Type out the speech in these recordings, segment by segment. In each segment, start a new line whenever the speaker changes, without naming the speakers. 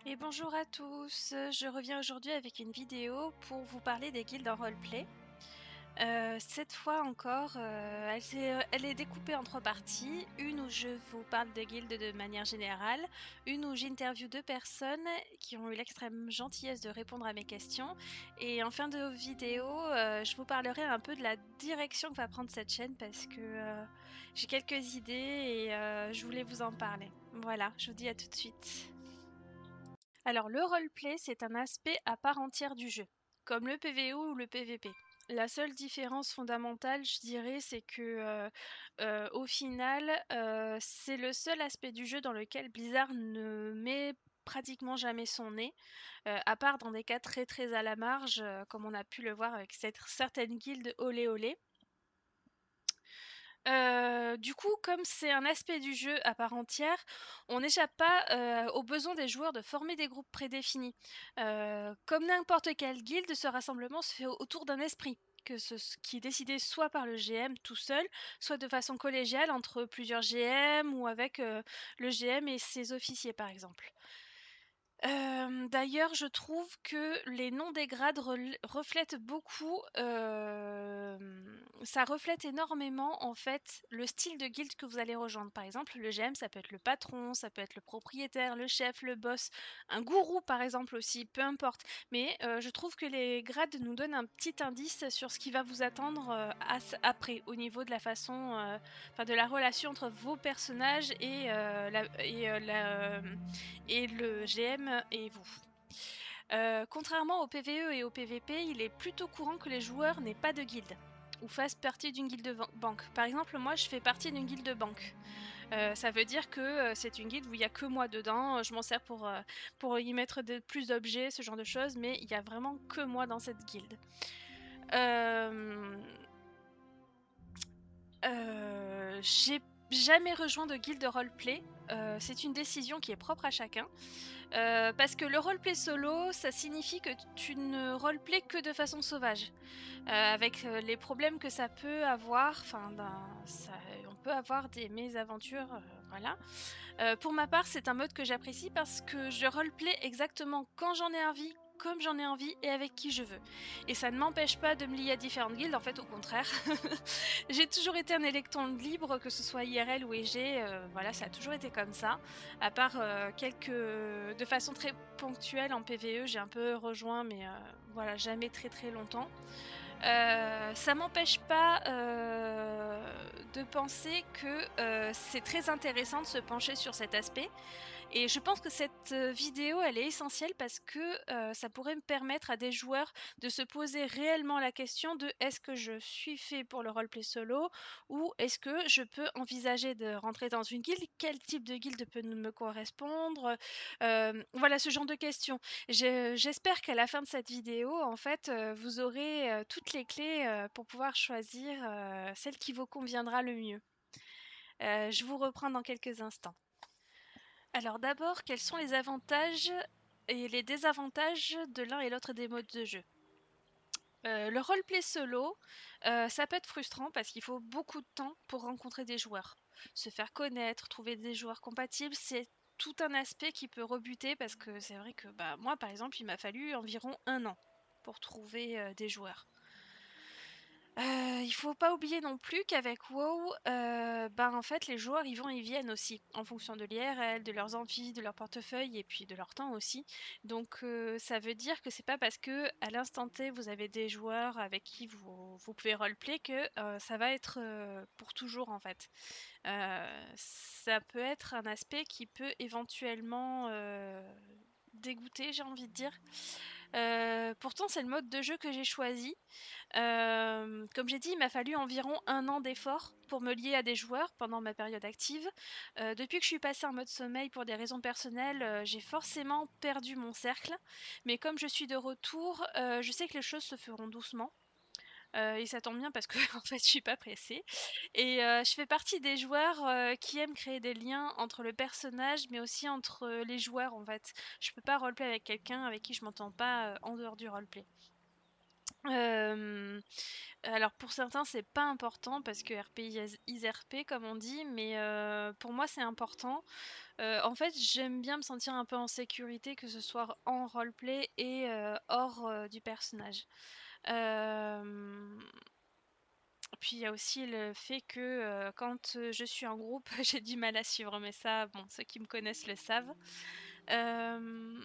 Et bonjour à tous, je reviens aujourd'hui avec une vidéo pour vous parler des guildes en roleplay. Cette fois encore, elle est découpée en 3 parties. Une où je vous parle de guildes de manière générale, une où j'interviewe 2 personnes qui ont eu l'extrême gentillesse de répondre à mes questions et en fin de vidéo, je vous parlerai un peu de la direction que va prendre cette chaîne parce que, j'ai quelques idées et je voulais vous en parler. Voilà, je vous dis à tout de suite. Alors le roleplay, c'est un aspect à part entière du jeu, comme le PvE ou le PvP. La seule différence fondamentale, je dirais, c'est que au final, c'est le seul aspect du jeu dans lequel Blizzard ne met pratiquement jamais son nez, à part dans des cas très très à la marge, comme on a pu le voir avec certaines guildes olé olé. Du coup, comme c'est un aspect du jeu à part entière, on n'échappe pas, aux besoins des joueurs de former des groupes prédéfinis. Comme n'importe quelle guilde, ce rassemblement se fait autour d'un esprit, qui est décidé soit par le GM tout seul, soit de façon collégiale entre plusieurs GM ou avec, le GM et ses officiers, par exemple. D'ailleurs, je trouve que les noms des grades reflètent beaucoup, ça reflète énormément, en fait, le style de guilde que vous allez rejoindre. Par exemple, le GM, ça peut être le patron, ça peut être le propriétaire, le chef, le boss, un gourou, par exemple, aussi, peu importe. Mais, je trouve que les grades nous donnent un petit indice sur ce qui va vous attendre, après, au niveau de la façon, enfin, de la relation entre vos personnages et le GM et vous. Contrairement au PvE et au PvP, il est plutôt courant que les joueurs n'aient pas de guilde ou fassent partie d'une guilde banque. Par exemple, moi, je fais partie d'une guilde banque. Ça veut dire que c'est une guilde où il n'y a que moi dedans. Je m'en sers pour y mettre plus d'objets, ce genre de choses, mais il n'y a vraiment que moi dans cette guilde. J'ai jamais rejoint de guilde de roleplay. C'est une décision qui est propre à chacun. Parce que le roleplay solo, ça signifie que tu ne roleplay que de façon sauvage. Avec les problèmes que ça peut avoir, enfin, on peut avoir des mésaventures, voilà. Pour ma part, c'est un mode que j'apprécie parce que je roleplay exactement quand j'en ai envie, comme j'en ai envie et avec qui je veux. Et ça ne m'empêche pas de me lier à différentes guildes, en fait au contraire. J'ai toujours été un électron libre, que ce soit IRL ou EG, voilà, ça a toujours été comme ça. À part de façon très ponctuelle en PvE, j'ai un peu rejoint, mais voilà, jamais très très longtemps. Ça m'empêche pas de penser que c'est très intéressant de se pencher sur cet aspect. Et je pense que cette vidéo, elle est essentielle parce que ça pourrait me permettre à des joueurs de se poser réellement la question de est-ce que je suis fait pour le roleplay solo ou est-ce que je peux envisager de rentrer dans une guilde? Quel type de guilde peut me correspondre? Voilà ce genre de questions. J'espère qu'à la fin de cette vidéo, en fait, vous aurez toutes les clés pour pouvoir choisir celle qui vous conviendra le mieux. Je vous reprends dans quelques instants. Alors d'abord, quels sont les avantages et les désavantages de l'un et l'autre des modes de jeu? Le roleplay solo, ça peut être frustrant parce qu'il faut beaucoup de temps pour rencontrer des joueurs. Se faire connaître, trouver des joueurs compatibles, c'est tout un aspect qui peut rebuter parce que c'est vrai que, bah, moi, par exemple, il m'a fallu environ 1 an pour trouver, des joueurs. Il faut pas oublier non plus qu'avec WoW, ben, en fait, les joueurs, ils vont et viennent aussi, en fonction de l'IRL, de leurs envies, de leur portefeuille et puis de leur temps aussi. Donc, ça veut dire que c'est pas parce qu'à l'instant T, vous avez des joueurs avec qui vous pouvez roleplay que, ça va être, pour toujours, en fait. Ça peut être un aspect qui peut éventuellement, dégoûter, j'ai envie de dire. Pourtant, c'est le mode de jeu que j'ai choisi. Comme j'ai dit, il m'a fallu environ 1 an d'efforts pour me lier à des joueurs pendant ma période active. Depuis que je suis passée en mode sommeil pour des raisons personnelles, j'ai forcément perdu mon cercle. Mais comme je suis de retour, je sais que les choses se feront doucement. Et ça tombe bien parce que en fait, je suis pas pressée et je fais partie des joueurs, qui aiment créer des liens entre le personnage, mais aussi entre, les joueurs, en fait. Je peux pas roleplay avec quelqu'un avec qui je m'entends pas, en dehors du roleplay. Hem, alors pour certains, c'est pas important parce que RP is RP comme on dit, mais pour moi, c'est important. En fait, j'aime bien me sentir un peu en sécurité, que ce soit en roleplay et hors, du personnage. Hem, Puis il y a aussi le fait que, quand, je suis en groupe, j'ai du mal à suivre, mais ça, bon, ceux qui me connaissent le savent. Hem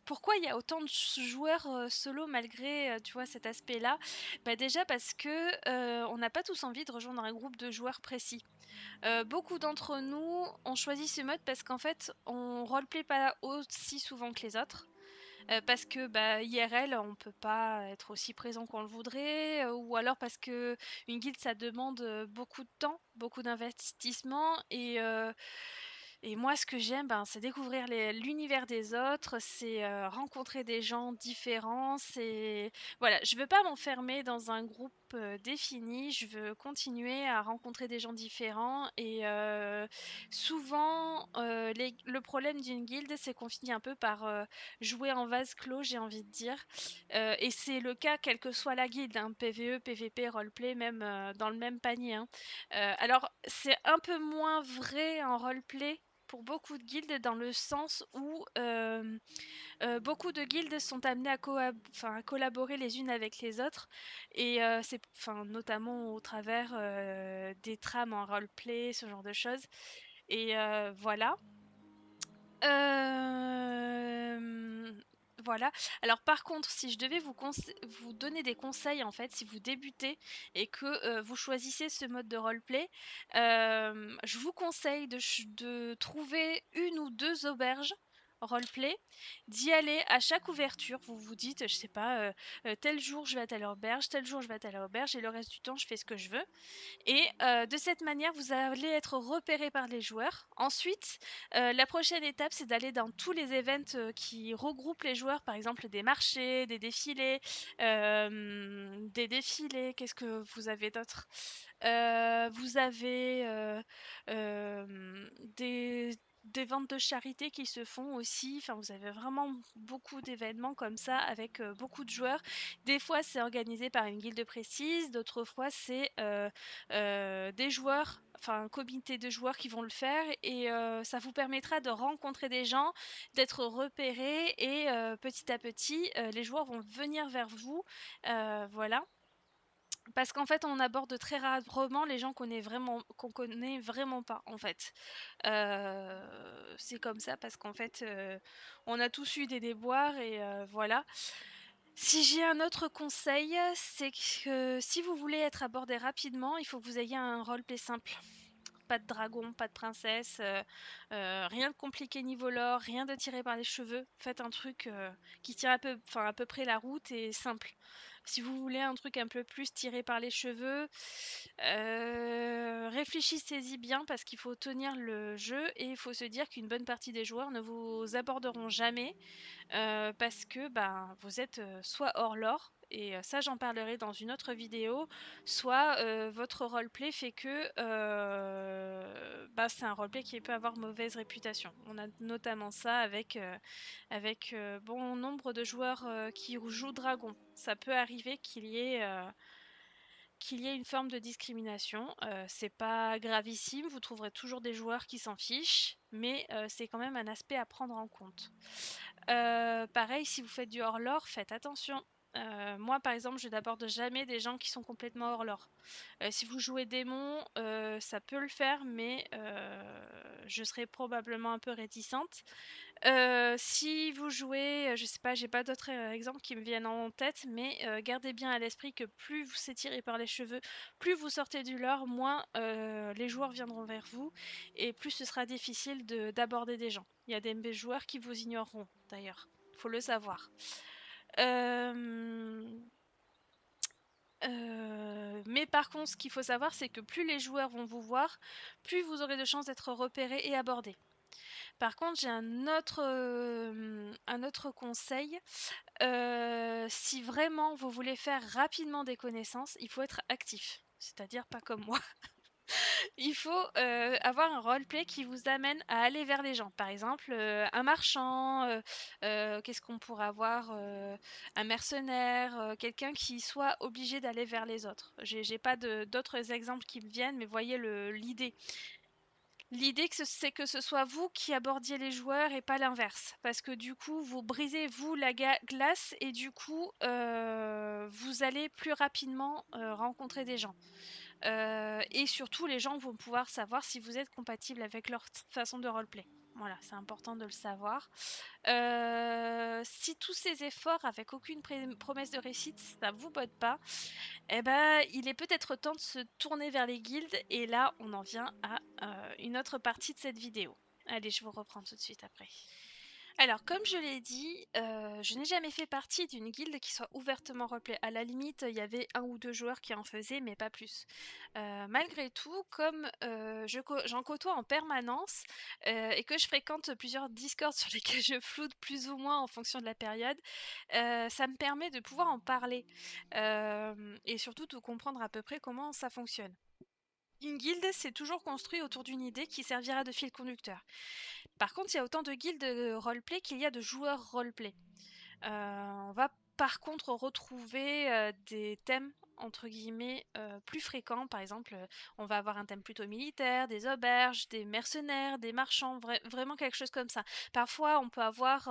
Pourquoi il y a autant de joueurs, solo malgré, tu vois, cet aspect-là? Bah, déjà parce que, on n'a pas tous envie de rejoindre un groupe de joueurs précis. Beaucoup d'entre nous ont choisi ce mode parce qu'en fait, on roleplay pas aussi souvent que les autres, parce que, bah, IRL, on peut pas être aussi présent qu'on le voudrait, ou alors parce qu'une guilde, ça demande, beaucoup de temps, beaucoup d'investissement et moi, ce que j'aime, ben, c'est découvrir l'univers des autres, c'est rencontrer des gens différents, c'est voilà, je veux pas m'enfermer dans un groupe défini, je veux continuer à rencontrer des gens différents et souvent, le problème d'une guilde, c'est qu'on finit un peu par jouer en vase clos, j'ai envie de dire. Et c'est le cas quelle que soit la guilde, hein, PVE, PVP, roleplay, même dans le même panier, hein. Alors, c'est un peu moins vrai en roleplay pour beaucoup de guildes dans le sens où beaucoup de guildes sont amenées à collaborer les unes avec les autres et notamment au travers des trames en roleplay, ce genre de choses. Et voilà. Hem, voilà. Alors par contre, si je devais vous donner des conseils, en fait, si vous débutez et que, vous choisissez ce mode de roleplay, je vous conseille de trouver une ou 2 auberges roleplay, d'y aller à chaque ouverture. Vous vous dites, je sais pas, «Tel jour je vais à telle auberge, tel jour je vais à telle auberge et le reste du temps je fais ce que je veux». Et de cette manière, vous allez être repéré par les joueurs. Ensuite, la prochaine étape, c'est d'aller dans tous les events qui regroupent les joueurs, par exemple des marchés, des défilés. Qu'est-ce que vous avez d'autre? Vous avez des ventes de charité qui se font aussi. Enfin, vous avez vraiment beaucoup d'événements comme ça avec beaucoup de joueurs. Des fois, c'est organisé par une guilde précise, d'autres fois, c'est des joueurs, enfin un comité de joueurs qui vont le faire et ça vous permettra de rencontrer des gens, d'être repérés et petit à petit, les joueurs vont venir vers vous, voilà. Parce qu'en fait, on aborde très rarement les gens qu'on connaît vraiment pas, en fait. C'est comme ça parce qu'en fait, on a tous eu des déboires et voilà. Si j'ai un autre conseil, c'est que si vous voulez être abordé rapidement, il faut que vous ayez un roleplay simple. Pas de dragon, pas de princesse, rien de compliqué niveau lore, rien de tiré par les cheveux. Faites un truc qui tient à peu près la route et simple. Si vous voulez un truc un peu plus tiré par les cheveux, réfléchissez-y bien parce qu'il faut tenir le jeu et il faut se dire qu'une bonne partie des joueurs ne vous aborderont jamais parce que ben, vous êtes soit hors lore, et ça j'en parlerai dans une autre vidéo, soit votre roleplay fait que bah, c'est un roleplay qui peut avoir mauvaise réputation. On a notamment ça avec bon nombre de joueurs qui jouent dragon. Ça peut arriver qu'il y ait une forme de discrimination. C'est pas gravissime, vous trouverez toujours des joueurs qui s'en fichent, mais c'est quand même un aspect à prendre en compte. Pareil, si vous faites du hors-lore, faites attention. Moi, par exemple, je n'aborde jamais des gens qui sont complètement hors lore. Si vous jouez démon, ça peut le faire, mais je serai probablement un peu réticente. Si vous jouez, je sais pas, j'ai pas d'autres exemples qui me viennent en tête, mais gardez bien à l'esprit que plus vous s'étirez par les cheveux, plus vous sortez du lore, moins les joueurs viendront vers vous et plus ce sera difficile d'aborder des gens. Il y a des joueurs qui vous ignoreront d'ailleurs, faut le savoir. Mais par contre, ce qu'il faut savoir, c'est que plus les joueurs vont vous voir, plus vous aurez de chances d'être repérés et abordés. Par contre, j'ai un autre conseil. Si vraiment vous voulez faire rapidement des connaissances, il faut être actif. C'est-à-dire pas comme moi. Il faut avoir un roleplay qui vous amène à aller vers les gens. Par exemple, un marchand, qu'est-ce qu'on pourrait avoir un mercenaire, quelqu'un qui soit obligé d'aller vers les autres. J'ai pas d'autres exemples qui me viennent, mais voyez l'idée. L'idée c'est que ce soit vous qui abordiez les joueurs et pas l'inverse. Parce que du coup, vous brisez, vous, la glace et du coup, vous allez plus rapidement rencontrer des gens. Et surtout, les gens vont pouvoir savoir si vous êtes compatible avec leur façon de roleplay. Voilà, c'est important de le savoir. Si tous ces efforts avec aucune promesse de réussite, ça vous botte pas, eh ben, il est peut-être temps de se tourner vers les guildes. Et là, on en vient à une autre partie de cette vidéo. Allez, je vous reprends tout de suite après. Alors, comme je l'ai dit, je n'ai jamais fait partie d'une guilde qui soit ouvertement roleplay. À la limite, il y avait 1 ou 2 joueurs qui en faisaient, mais pas plus. Malgré tout, comme j'en côtoie en permanence et que je fréquente plusieurs Discords sur lesquels je floute plus ou moins en fonction de la période, ça me permet de pouvoir en parler et surtout de comprendre à peu près comment ça fonctionne. Une guilde, c'est toujours construit autour d'une idée qui servira de fil conducteur. Par contre, il y a autant de guildes roleplay qu'il y a de joueurs roleplay. On va par contre retrouver des thèmes entre guillemets plus fréquents. Par exemple, on va avoir un thème plutôt militaire, des auberges, des mercenaires, des marchands, vraiment quelque chose comme ça. Parfois, on peut avoir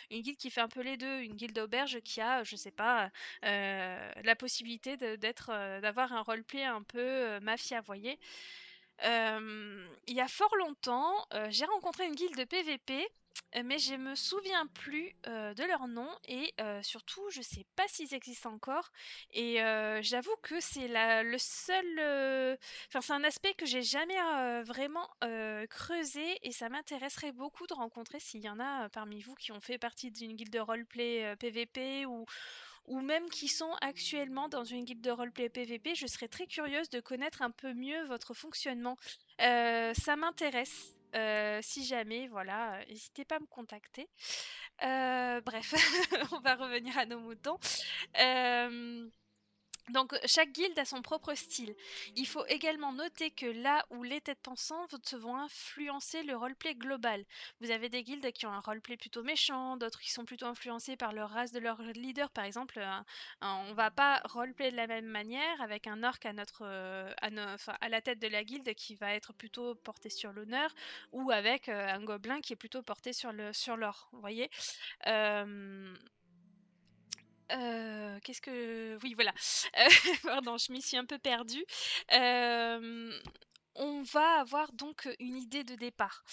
une guilde qui fait un peu les deux, une guilde auberge qui a, je sais pas, la possibilité d'avoir un roleplay un peu mafia, voyez. Il y a fort longtemps, j'ai rencontré une guilde de PVP, mais je me souviens plus de leur nom et surtout, je sais pas s'ils existent encore. Et j'avoue que c'est le seul. Enfin, c'est un aspect que j'ai jamais vraiment creusé et ça m'intéresserait beaucoup de rencontrer s'il y en a parmi vous qui ont fait partie d'une guilde de roleplay PVP ou même qui sont actuellement dans une guilde de roleplay PVP, je serais très curieuse de connaître un peu mieux votre fonctionnement. Ça m'intéresse. Si jamais, voilà, n'hésitez pas à me contacter. Bref, on va revenir à nos moutons. Euh, donc, chaque guilde a son propre style. Il faut également noter que là où les têtes pensantes vont influencer le roleplay global. Vous avez des guildes qui ont un roleplay plutôt méchant, d'autres qui sont plutôt influencés par leur race de leur leader. Par exemple, on va pas roleplay de la même manière avec un orc à la tête de la guilde qui va être plutôt porté sur l'honneur, ou avec un gobelin qui est plutôt porté sur l'or. Vous voyez. Euh, qu'est-ce que oui, voilà. Pardon, je m'y suis un peu perdue. Hem, on va avoir donc une idée de départ.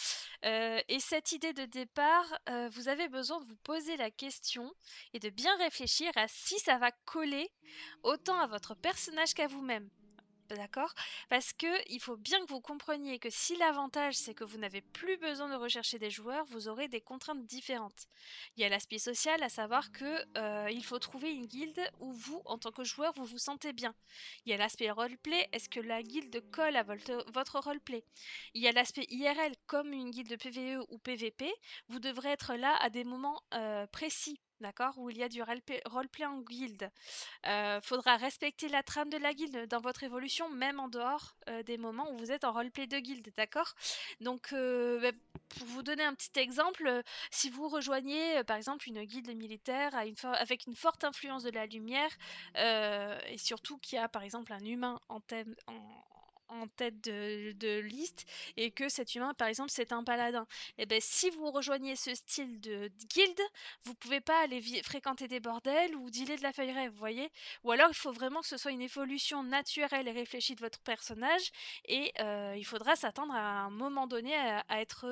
Et cette idée de départ, vous avez besoin de vous poser la question et de bien réfléchir à si ça va coller autant à votre personnage qu'à vous-même. D'accord? Parce que il faut bien que vous compreniez que si l'avantage c'est que vous n'avez plus besoin de rechercher des joueurs, vous aurez des contraintes différentes. Il y a l'aspect social, à savoir que il faut trouver une guilde où vous, en tant que joueur, vous vous sentez bien. Il y a l'aspect roleplay, est-ce que la guilde colle à votre roleplay? Il y a l'aspect IRL, comme une guilde PVE ou PVP, vous devrez être là à des moments précis. D'accord? Où il y a du roleplay en guilde. Faudra respecter la trame de la guilde dans votre évolution, même en dehors des moments où vous êtes en roleplay de guilde, d'accord? Donc, pour vous donner un petit exemple, si vous rejoignez par exemple une guilde militaire avec une forte influence de la lumière, et surtout qui a par exemple un humain en tête de liste, et que cet humain, par exemple, c'est un paladin. Et ben, si vous rejoignez ce style de guilde, vous pouvez pas aller fréquenter des bordels ou dealer de la feuille rêve, vous voyez? Ou alors il faut vraiment que ce soit une évolution naturelle et réfléchie de votre personnage et il faudra s'attendre à un moment donné à être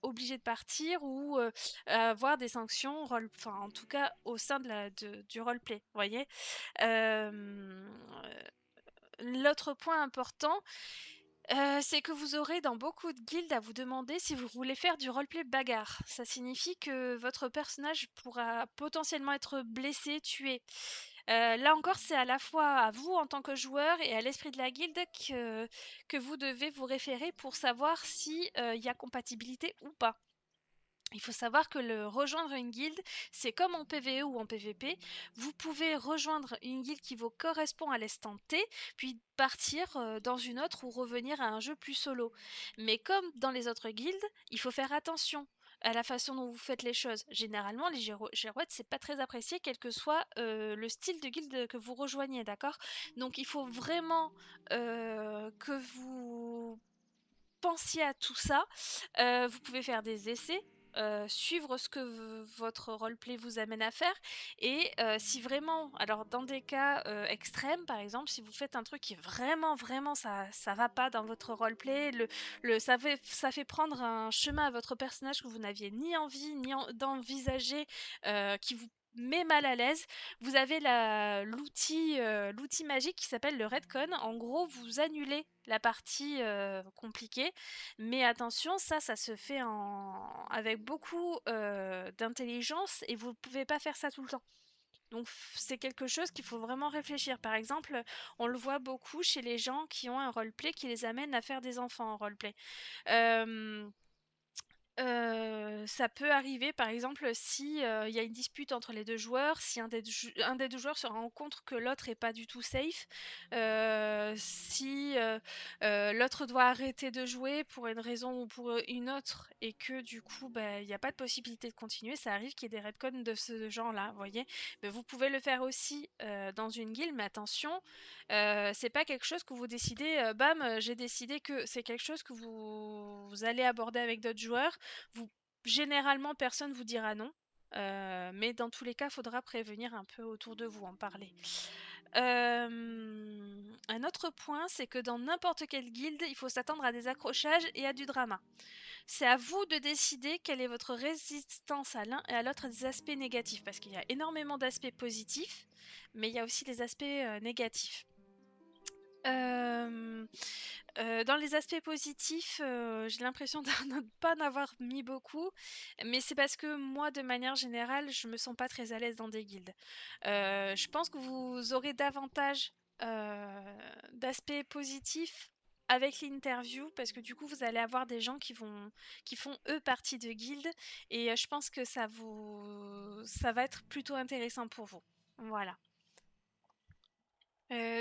obligé de partir ou à avoir des sanctions, enfin en tout cas au sein du roleplay, vous voyez? Euh, L'autre point important, c'est que vous aurez dans beaucoup de guildes à vous demander si vous voulez faire du roleplay bagarre. Ça signifie que votre personnage pourra potentiellement être blessé, tué. Là encore, c'est à la fois à vous en tant que joueur et à l'esprit de la guilde que vous devez vous référer pour savoir si il y a compatibilité ou pas. Il faut savoir que le rejoindre une guilde, c'est comme en PvE ou en PvP. Vous pouvez rejoindre une guilde qui vous correspond à l'instant T, puis partir dans une autre ou revenir à un jeu plus solo. Mais comme dans les autres guildes, il faut faire attention à la façon dont vous faites les choses. Généralement, les girouettes, c'est pas très apprécié, quel que soit le style de guilde que vous rejoignez, d'accord? Donc il faut vraiment que vous pensiez à tout ça. Vous pouvez faire des essais, suivre ce que votre roleplay vous amène à faire. Et si vraiment, alors dans des cas extrêmes, par exemple, si vous faites un truc qui vraiment ça va pas dans votre roleplay, ça fait prendre un chemin à votre personnage que vous n'aviez ni envie ni d'envisager, qui vous met mal à l'aise, vous avez l'outil magique qui s'appelle le retcon. En gros, vous annulez la partie compliquée, mais attention, ça se fait avec beaucoup d'intelligence et vous ne pouvez pas faire ça tout le temps. Donc c'est quelque chose qu'il faut vraiment réfléchir. Par exemple, on le voit beaucoup chez les gens qui ont un roleplay qui les amène à faire des enfants en roleplay. Euh, ça peut arriver, par exemple, si, il y a une dispute entre les 2 joueurs, si un des 2 joueurs se rend compte que l'autre est pas du tout safe, si, l'autre doit arrêter de jouer pour une raison ou pour, une autre et que du coup, bah, il y a pas de possibilité de continuer, ça arrive qu'il y ait des retcons de ce genre-là, vous voyez? Mais vous pouvez le faire aussi, dans une guilde, mais attention, c'est pas quelque chose que vous décidez, bam, j'ai décidé que c'est quelque chose que vous allez aborder avec d'autres joueurs. Vous, généralement, personne vous dira non. Mais dans tous les cas, il faudra prévenir un peu autour de vous, en parler. Un autre point, c'est que dans n'importe quelle guilde, il faut s'attendre à des accrochages et à du drama. C'est à vous de décider quelle est votre résistance à l'un et à l'autre des aspects négatifs, parce qu'il y a énormément d'aspects positifs, mais il y a aussi des aspects négatifs. Euh, dans les aspects positifs, j'ai l'impression de ne pas en avoir mis beaucoup, mais c'est parce que moi, de manière générale, je me sens pas très à l'aise dans des guildes. Je pense que vous aurez davantage d'aspects positifs avec l'interview, parce que du coup, vous allez avoir des gens qui font eux partie de guildes, et je pense que ça va être plutôt intéressant pour vous. Voilà.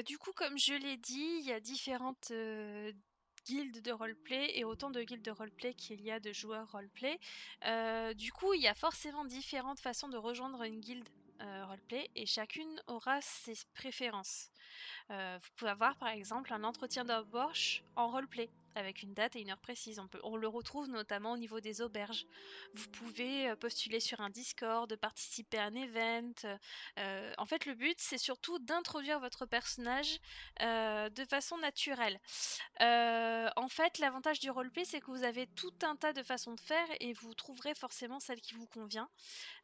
Du coup, comme je l'ai dit, il y a différentes guildes de roleplay et autant de guildes de roleplay qu'il y a de joueurs roleplay. Du coup, il y a forcément différentes façons de rejoindre une guilde roleplay et chacune aura ses préférences. Vous pouvez avoir par exemple un entretien d'embauche en roleplay avec une date et une heure précise. On le retrouve notamment au niveau des auberges. Vous pouvez postuler sur un Discord, participer à un event. En fait, le but, c'est surtout d'introduire votre personnage de façon naturelle. En fait, l'avantage du roleplay, c'est que vous avez tout un tas de façons de faire et vous trouverez forcément celle qui vous convient.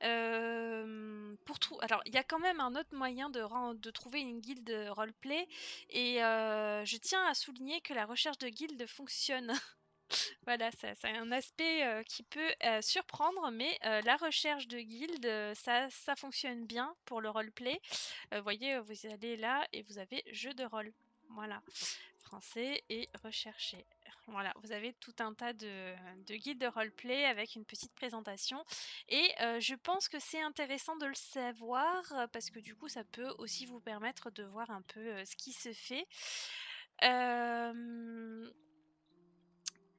Alors, il y a quand même un autre moyen de trouver une guilde roleplay et je tiens à souligner que la recherche de guilde fonctionne. Voilà, c'est un aspect qui peut surprendre, mais la recherche de guilde, ça fonctionne bien pour le roleplay. Vous voyez, vous allez là et vous avez jeu de rôle. Voilà, français et recherché. Voilà, vous avez tout un tas de guides de roleplay avec une petite présentation. Et je pense que c'est intéressant de le savoir parce que du coup, ça peut aussi vous permettre de voir un peu ce qui se fait.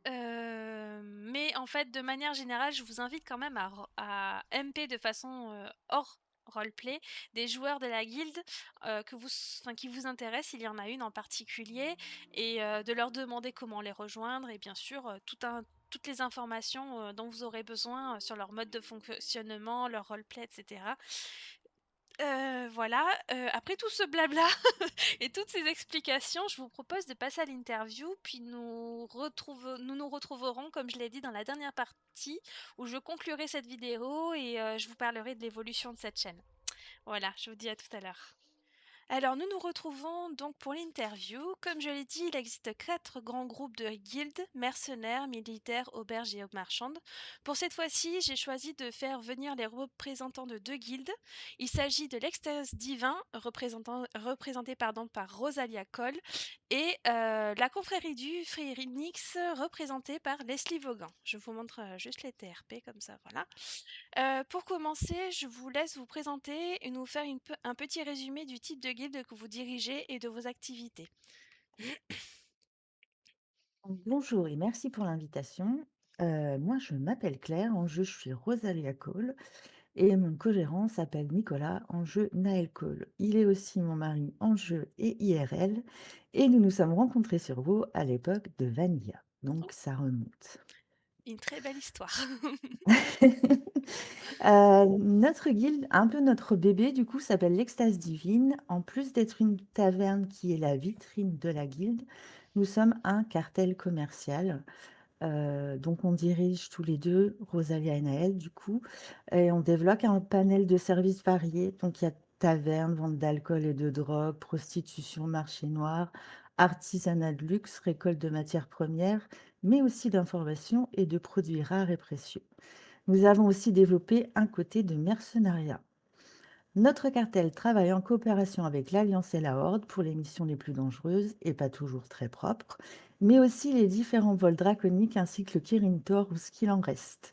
Euh, mais en fait, de manière générale, je vous invite quand même à MP de façon hors roleplay des joueurs de la guilde qui vous intéressent, il y en a une en particulier, et de leur demander comment les rejoindre, et bien sûr, toutes les informations dont vous aurez besoin sur leur mode de fonctionnement, leur roleplay, etc. Voilà, après tout ce blabla et toutes ces explications, je vous propose de passer à l'interview, puis nous nous retrouverons, comme je l'ai dit, dans la dernière partie, où je conclurai cette vidéo et je vous parlerai de l'évolution de cette chaîne. Voilà, je vous dis à tout à l'heure. Alors, nous nous retrouvons donc pour l'interview. Comme je l'ai dit, il existe 4 grands groupes de guildes, mercenaires, militaires, auberges et marchandes. Pour cette fois-ci, j'ai choisi de faire venir les représentants de 2 guildes. Il s'agit de l'Extase Divin, représenté par Rosalia Cole, et la confrérie du Phénix, représentée par Leslie Vaughan. Je vous montre juste les TRP comme ça, voilà. Pour commencer, je vous laisse vous présenter et nous faire un petit résumé du type de guilde que vous dirigez et de vos activités.
Bonjour et merci pour l'invitation. Moi, je m'appelle Claire, en jeu, je suis Rosalia Cole et mon co-gérant s'appelle Nicolas, en jeu Naël Cole. Il est aussi mon mari en jeu et IRL et nous nous sommes rencontrés sur WoW à l'époque de Vanilla,
Oh,
donc ça remonte.
une très belle histoire.
Notre guilde, un peu notre bébé du coup, s'appelle l'Extase Divine. En plus d'être une taverne qui est la vitrine de la guilde, nous sommes un cartel commercial. Donc on dirige tous les 2, Rosalia et Naël du coup, et on développe un panel de services variés. Donc il y a taverne, vente d'alcool et de drogue, prostitution, marché noir, artisanat de luxe, récolte de matières premières, mais aussi d'informations et de produits rares et précieux. Nous avons aussi développé un côté de mercenariat. Notre cartel travaille en coopération avec l'Alliance et la Horde pour les missions les plus dangereuses et pas toujours très propres, mais aussi les différents vols draconiques ainsi que le Kirin Tor ou ce qu'il en reste.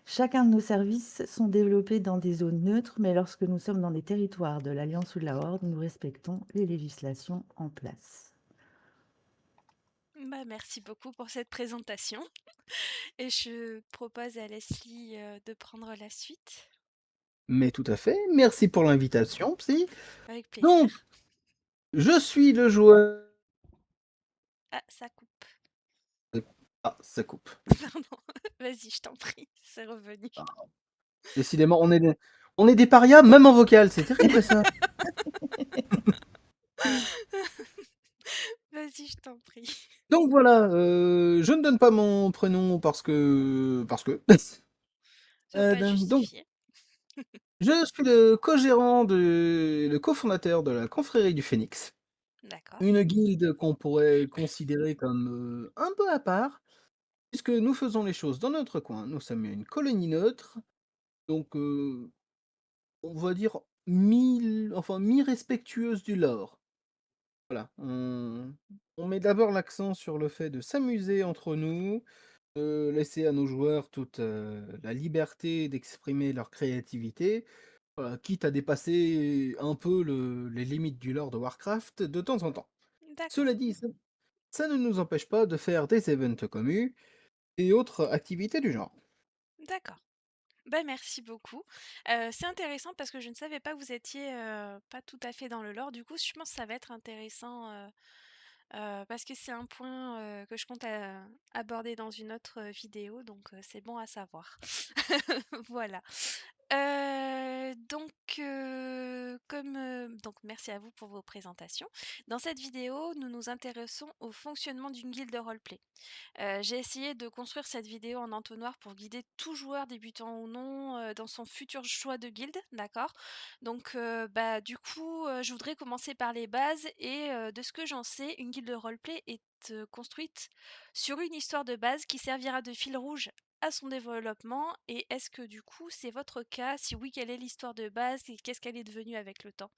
Chacun de nos services sont développés dans des zones neutres, mais lorsque nous sommes dans des territoires de l'Alliance ou de la Horde, nous respectons les législations en place.
Bah, merci beaucoup pour cette présentation et je propose à Leslie de prendre la suite.
Mais tout à fait, merci pour l'invitation, Psy.
Avec plaisir.
Donc, je suis le joueur.
Ah, ça coupe.
Ah, ça coupe.
Pardon. Vas-y, je t'en prie, c'est revenu.
Ah, décidément, on est des parias, même en vocal, c'est terrible ça.
Vas-y, je t'en prie.
Donc voilà, je ne donne pas mon prénom parce que. Parce que.
Faut pas
Donc,
justifier.
je suis le co-gérant, le cofondateur de la confrérie du Phénix.
D'accord.
Une guilde qu'on pourrait considérer comme un peu à part, puisque nous faisons les choses dans notre coin. Nous sommes une colonie neutre, donc on va dire mi-respectueuse du lore. Voilà, on met d'abord l'accent sur le fait de s'amuser entre nous, laisser à nos joueurs toute, la liberté d'exprimer leur créativité, voilà, quitte à dépasser un peu les limites du lore de Warcraft de temps en temps.
D'accord.
Cela dit, ça ne nous empêche pas de faire des events communs et autres activités du genre.
D'accord. Bah, merci beaucoup. C'est intéressant parce que je ne savais pas que vous étiez, pas tout à fait dans le lore. Du coup, je pense que ça va être intéressant, parce que c'est un point, que je compte aborder dans une autre, vidéo, donc c'est bon à savoir. Voilà. Donc merci à vous pour vos présentations. Dans cette vidéo, nous nous intéressons au fonctionnement d'une guilde de roleplay. J'ai essayé de construire cette vidéo en entonnoir pour guider tout joueur débutant ou non, dans son futur choix de guilde, d'accord? Donc bah, du coup, je voudrais commencer par les bases et de ce que j'en sais, une guilde de roleplay est, construite sur une histoire de base qui servira de fil rouge à son développement et est-ce que du coup, c'est votre cas? Si oui, quelle est l'histoire de base et qu'est-ce qu'elle est devenue avec le temps?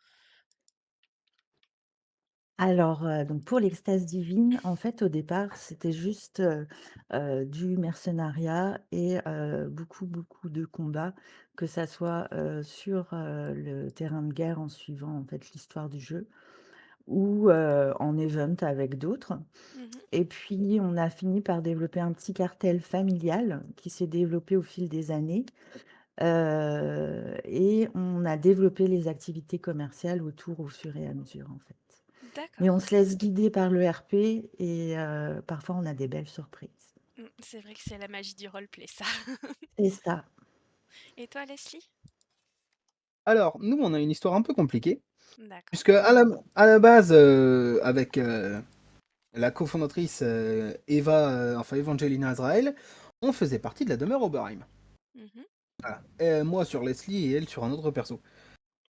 Alors, donc pour l'Extase Divine, en fait, au départ, c'était juste, du mercenariat et beaucoup, beaucoup de combats, que ça soit, sur, le terrain de guerre en suivant, en fait, l'histoire du jeu ou, en event avec d'autres.
Mmh.
Et puis, on a fini par développer un petit cartel familial qui s'est développé au fil des années, et on a développé les activités commerciales autour au fur et à mesure, en fait. Mais on
D'accord.
se laisse guider par le RP et parfois on a des belles surprises.
C'est vrai que c'est la magie du roleplay ça.
C'est ça.
Et toi, Leslie?
Alors, nous, on a une histoire un peu compliquée,
D'accord.
puisque à la base, avec la cofondatrice Eva, enfin Evangelina Azrael, on faisait partie de la demeure Oberheim.
Mmh.
Voilà. Moi sur Leslie et elle sur un autre perso.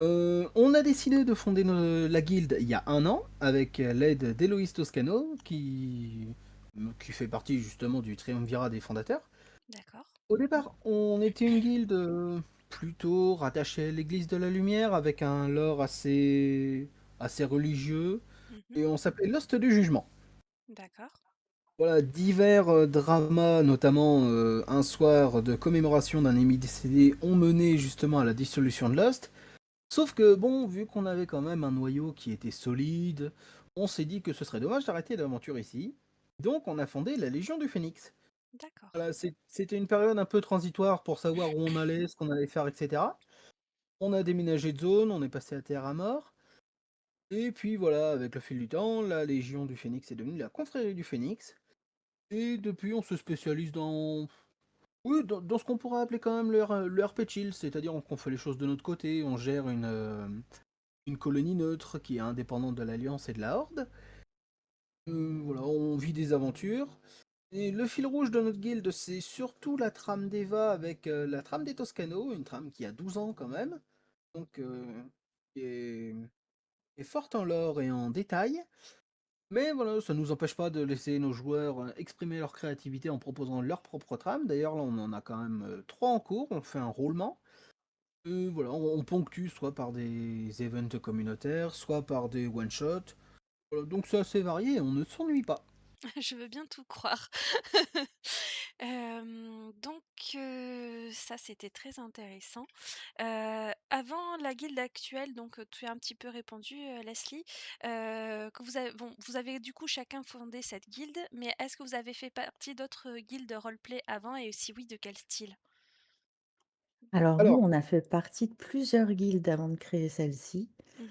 On a décidé de fonder la guilde il y a 1 an avec l'aide d'Héloïse Toscano qui fait partie justement du triumvirat des fondateurs.
D'accord.
Au départ, on était une guilde plutôt rattachée à l'Église de la Lumière avec un lore assez religieux
Mhm.
et on s'appelait l'Hoste du Jugement.
D'accord.
Voilà, divers dramas, notamment un soir de commémoration d'un ami décédé, ont mené justement à la dissolution de Lost. Sauf que bon, vu qu'on avait quand même un noyau qui était solide, on s'est dit que ce serait dommage d'arrêter l'aventure ici. Donc on a fondé la Légion du Phénix.
D'accord.
Voilà, c'était une période un peu transitoire pour savoir où on allait, ce qu'on allait faire, etc. On a déménagé de zone, on est passé à terre à mort. Et puis voilà, avec le fil du temps, la Légion du Phénix est devenue la Confrérie du Phénix. Et depuis, on se spécialise oui, dans ce qu'on pourrait appeler quand même le RP chill, c'est-à-dire qu'on fait les choses de notre côté, on gère une colonie neutre qui est indépendante de l'Alliance et de la Horde. Voilà, on vit des aventures. Et le fil rouge de notre guilde, c'est surtout la trame d'Eva avec la trame des Toscano, une trame qui a 12 ans quand même, donc qui est forte en lore et en détails. Mais voilà, ça ne nous empêche pas de laisser nos joueurs exprimer leur créativité en proposant leur propre trame. D'ailleurs, là, on en a quand même 3 en cours, on fait un roulement. Voilà, on ponctue soit par des events communautaires, soit par des one-shots. Voilà, donc c'est assez varié, on ne s'ennuie pas.
Je veux bien tout croire. Donc ça, c'était très intéressant. Avant la guilde actuelle, donc tu as un petit peu répondu, Leslie, que vous avez du coup chacun fondé cette guilde, mais est-ce que vous avez fait partie d'autres guildes roleplay avant et si oui, de quel style?
Alors nous,
Alors,
on a fait partie de plusieurs guildes avant de créer celle-ci.
Mmh.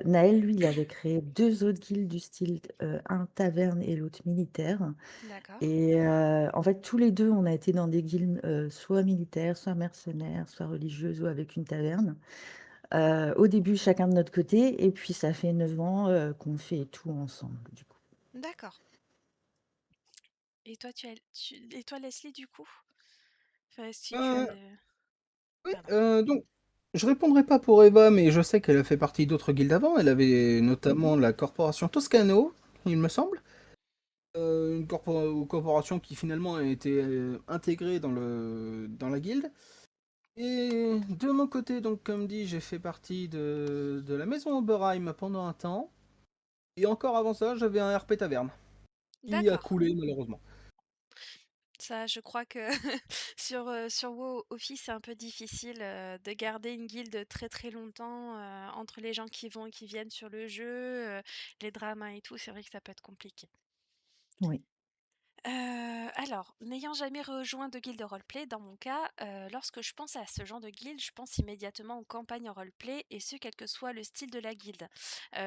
Naël, lui, il avait créé 2 autres guildes du style, un taverne et l'autre militaire.
D'accord,
Et en fait, tous les 2, on a été dans des guildes, soit militaires, soit mercenaires, soit religieuses ou avec une taverne. Au début, chacun de notre côté et puis ça fait 9 ans, qu'on fait tout ensemble, du coup.
d'accord. Et toi, et toi, Leslie, du coup? Enfin, si tu as
euh,
de
oui,
pardon.
donc, je répondrai pas pour Eva, mais je sais qu'elle a fait partie d'autres guildes avant. Elle avait notamment la corporation Toscano, il me semble. Une corporation qui finalement a été intégrée dans la guilde. Et de mon côté, donc comme dit, j'ai fait partie de la maison Oberheim pendant un temps. Et encore avant ça, j'avais un RP Taverne qui a
D'accord.
coulé malheureusement.
Ça, je crois que sur WoW Office, c'est un peu difficile, de garder une guilde très, très longtemps, entre les gens qui vont et qui viennent sur le jeu, les dramas et tout, c'est vrai que ça peut être compliqué.
Oui.
Alors, n'ayant jamais rejoint de guilde roleplay, dans mon cas, lorsque je pense à ce genre de guilde, je pense immédiatement aux campagnes en roleplay et ce, quel que soit le style de la guilde.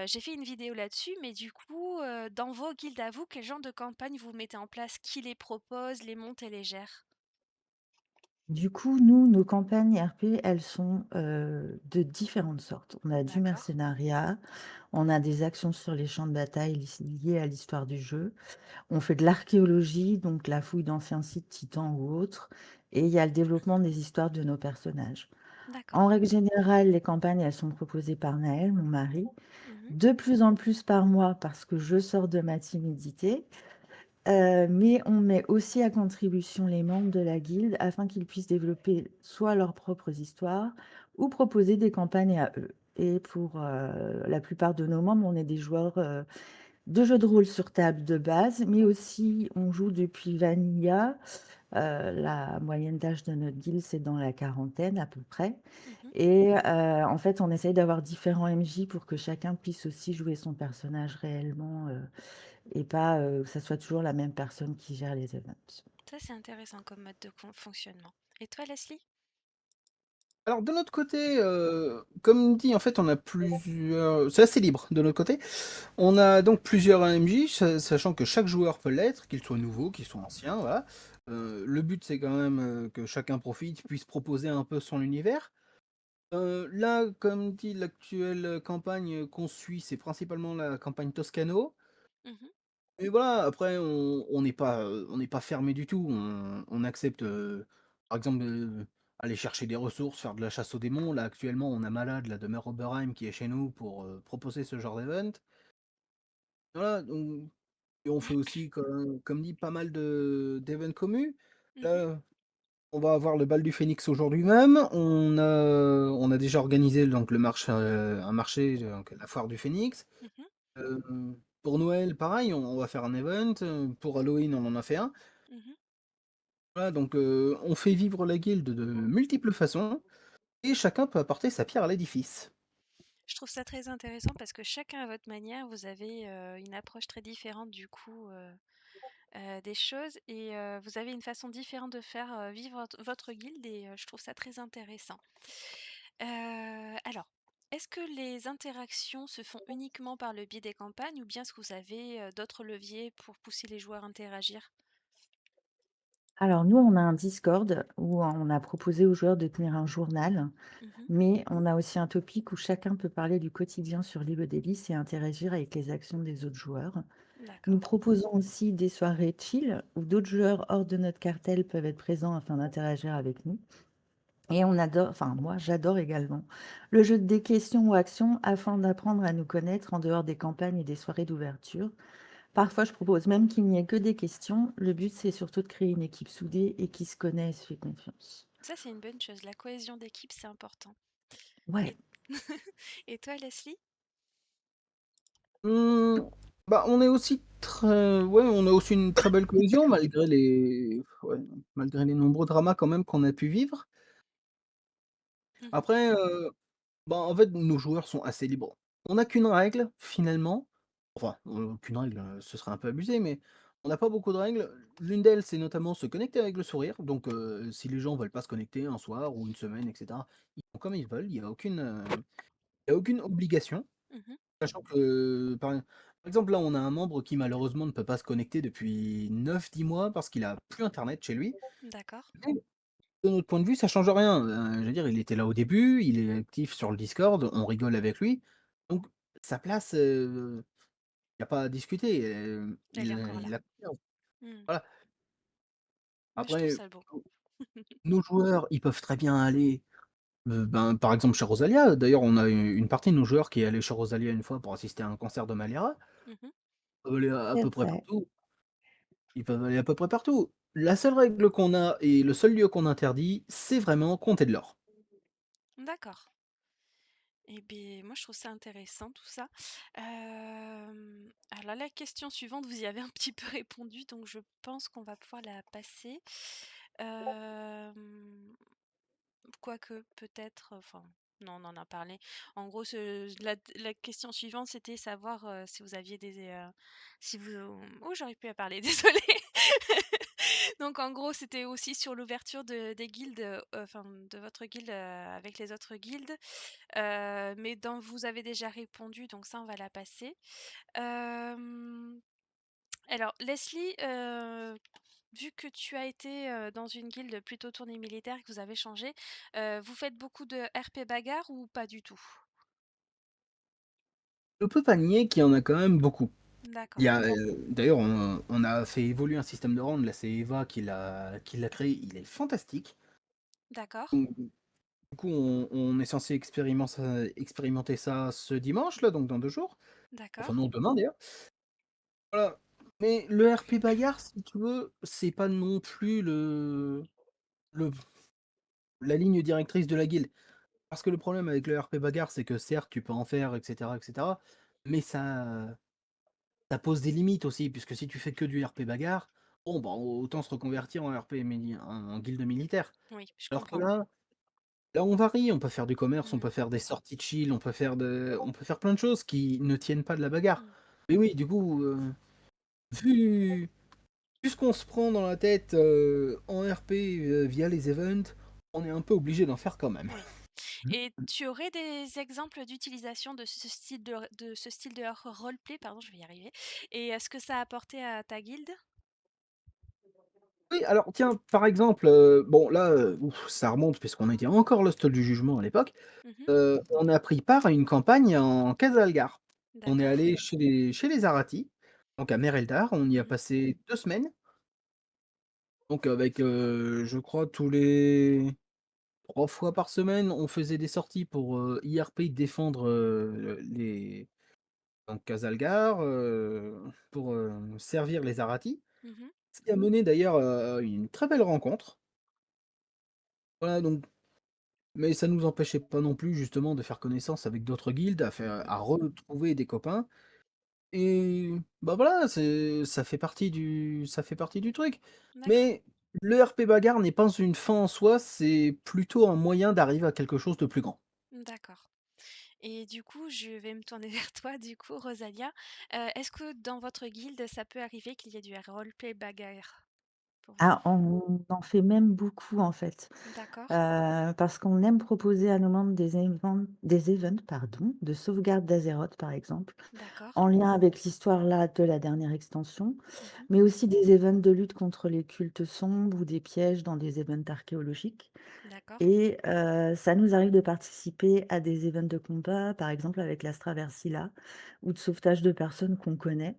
J'ai fait une vidéo là-dessus, mais du coup, dans vos guildes à vous, quel genre de campagne vous mettez en place? Qui les propose, les monte et les gère?
Du coup, nous, nos campagnes RP, elles sont, de différentes sortes. On a du
D'accord,
mercenariat, on a des actions sur les champs de bataille liées à l'histoire du jeu. On fait de l'archéologie, donc la fouille d'anciens sites titans ou autres, et il y a le développement des histoires de nos personnages. En
d'accord.
règle générale, les campagnes, elles sont proposées par Naël, mon mari,
Mmh.
de plus en plus par moi parce que je sors de ma timidité, mais on met aussi à contribution les membres de la guilde afin qu'ils puissent développer soit leurs propres histoires ou proposer des campagnes à eux. Et pour la plupart de nos membres, on est des joueurs de jeux de rôle sur table de base, mais aussi on joue depuis Vanilla. La moyenne d'âge de notre guilde, c'est dans la quarantaine à peu près.
Mmh.
Et en fait, on essaye d'avoir différents MJ pour que chacun puisse aussi jouer son personnage réellement et pas que ça soit toujours la même personne qui gère les events.
Ça, c'est intéressant comme mode de fonctionnement. Et toi, Leslie?
Alors de notre côté, comme dit, en fait, on a plusieurs. C'est assez libre de notre côté. On a donc plusieurs AMJ, sachant que chaque joueur peut l'être, qu'il soit nouveau, qu'il soit ancien, voilà. Le but, c'est quand même que chacun profite, puisse proposer un peu son univers. Là, comme dit, l'actuelle campagne qu'on suit, c'est principalement la campagne Toscano.
Mmh.
Et voilà, après, on n'est pas fermé du tout. On accepte, par exemple, aller chercher des ressources, faire de la chasse aux démons. Là, actuellement, on a Malade, la demeure Oberheim, qui est chez nous pour, proposer ce genre d'event. Voilà, donc et on fait aussi comme dit pas mal de d'events commus.
Mmh.
Là, on va avoir le bal du Phénix aujourd'hui même. On a déjà organisé donc le marché, un marché, donc la foire du Phénix.
Mmh.
Pour Noël, pareil, on va faire un event, pour Halloween, on en a fait un.
Mmh.
Voilà, donc on fait vivre la guilde de multiples façons et chacun peut apporter sa pierre à l'édifice.
Je trouve ça très intéressant parce que chacun à votre manière, vous avez, une approche très différente du coup, des choses et vous avez une façon différente de faire, vivre votre guilde et je trouve ça très intéressant. Alors, est-ce que les interactions se font uniquement par le biais des campagnes ou bien est-ce que vous avez, d'autres leviers pour pousser les joueurs à interagir?
Alors nous, on a un Discord où on a proposé aux joueurs de tenir un journal,
Mmh.
mais on a aussi un topic où chacun peut parler du quotidien sur l'île d'Hélice et interagir avec les actions des autres joueurs. Nous
D'accord.
proposons aussi des soirées chill où d'autres joueurs hors de notre cartel peuvent être présents afin d'interagir avec nous. Et on adore, enfin moi j'adore également, le jeu des questions ou actions afin d'apprendre à nous connaître en dehors des campagnes et des soirées d'ouverture. Parfois, je propose même qu'il n'y ait que des questions. Le but, c'est surtout de créer une équipe soudée et qui se connaît et se fait confiance.
Ça, c'est une bonne chose. La cohésion d'équipe, c'est important.
Ouais.
Et et toi, Leslie?
Mmh, bah, on est aussi très ouais, on a aussi une très belle cohésion malgré les nombreux dramas quand même qu'on a pu vivre.
Mmh.
Après, bah, en fait, nos joueurs sont assez libres. On n'a qu'une règle finalement, enfin, qu'une règle, ce serait un peu abusé, mais on n'a pas beaucoup de règles. L'une d'elles, c'est notamment se connecter avec le sourire. Donc, si les gens veulent pas se connecter un soir ou une semaine et cetera, ils font comme ils veulent. Il y a aucune obligation.
Mmh.
Sachant que, par exemple, là, on a un membre qui malheureusement ne peut pas se connecter depuis 9-10 mois parce qu'il a plus internet chez lui.
D'accord.
Mais de notre point de vue, ça change rien. Je veux dire, il était là au début, il est actif sur le Discord, on rigole avec lui. Donc sa place, il y a pas à discuter,
Elle est encore là.
il a confiance.
Mmh.
Voilà.
Mais je trouve
Après,
ça beau.
nos joueurs, ils peuvent très bien aller, ben, par exemple chez Rosalia. D'ailleurs, on a une partie de nos joueurs qui est allée chez Rosalia une fois pour assister à un concert de Maliera.
Mmh.
Ils peuvent aller à
C'est
peu près
vrai.
partout. Ils peuvent aller à peu près partout. La seule règle qu'on a et le seul lieu qu'on interdit, c'est vraiment compter de l'or.
D'accord. Et beh, moi, je trouve ça intéressant tout ça. Alors la question suivante, vous y avez un petit peu répondu, donc je pense qu'on va pouvoir la passer. Hem, Quoique peut-être, enfin, non, on en a parlé. En gros, la question suivante, c'était savoir, si vous aviez si vous oh, j'arrive plus à parler, désolée. Donc en gros, c'était aussi sur l'ouverture des guildes, enfin de votre guilde, avec les autres guildes. Mais dont vous avez déjà répondu, donc ça, on va la passer. Hem, alors Leslie, vu que tu as été, dans une guilde plutôt tournée militaire, que vous avez changé, vous faites beaucoup de RP bagarre ou pas du tout?
Je peux pas nier qu'il y en a quand même beaucoup. Il y
D'accord,
a, d'ailleurs, on a fait évoluer un système de round, là, c'est Eva qui l'a créé, il est fantastique.
d'accord,
Donc, du coup, on est censé expérimenter ça ce dimanche, là, donc dans 2 jours. Enfin
d'accord.
non, demain d'ailleurs. Voilà. Mais le RP bagarre, si tu veux, c'est pas non plus le la ligne directrice de la guilde. Parce que le problème avec le RP bagarre, c'est que certes, tu peux en faire et cetera, mais ça pose des limites aussi, puisque si tu fais que du RP bagarre, bon, bah, autant se reconvertir en RP en guilde militaire.
Oui, je
Alors que
comprends.
là, on varie, on peut faire du commerce, on
Mmh,
peut faire des sorties chill, on peut faire plein de choses qui ne tiennent pas de la bagarre.
mmh.
Mais oui, du coup, vu vu ce qu'on se prend dans la tête, en RP, via les events, on est un peu obligé d'en faire quand même.
Oui. Et tu aurais des exemples d'utilisation de ce style de roleplay, pardon, je vais y arriver, et ce que ça a apporté à ta guilde?
Oui, alors tiens, par exemple, bon là, ouf, ça remonte puisqu'on était encore Lost du Jugement à l'époque.
Mmh.
On a pris part à une campagne en Khazalgar. On est
D'accord.
allé chez les Arathi, donc à Mer Eldar, on y a
Mmh.
passé 2 semaines, donc avec, je crois tous les 3 fois par semaine, on faisait des sorties pour, IRP défendre, les donc Kazalgar, pour, servir les Arathi.
Mmh.
Ce qui a mené d'ailleurs à une très belle rencontre. Voilà donc mais ça nous empêchait pas non plus justement de faire connaissance avec d'autres guildes,
Mmh.
à retrouver des copains et bah, voilà, ça fait partie du truc.
D'accord,
Mais le RP bagarre n'est pas une fin en soi, c'est plutôt un moyen d'arriver à quelque chose de plus grand.
d'accord. Et du coup, je vais me tourner vers toi, du coup, Rosalia. Est-ce que dans votre guilde, ça peut arriver qu'il y ait du roleplay bagarre pour vous?
Ah, on en fait même beaucoup en fait,
D'accord,
parce qu'on aime proposer à nos membres des events, pardon, de sauvegarde d'Azeroth par exemple,
d'accord.
en lien avec l'histoire là de la dernière extension,
Mmh.
mais aussi des events de lutte contre les cultes sombres ou des pièges dans des events archéologiques.
D'accord,
Et ça nous arrive de participer à des events de combat, par exemple avec l'Astra Versila, ou de sauvetage de personnes qu'on connaît.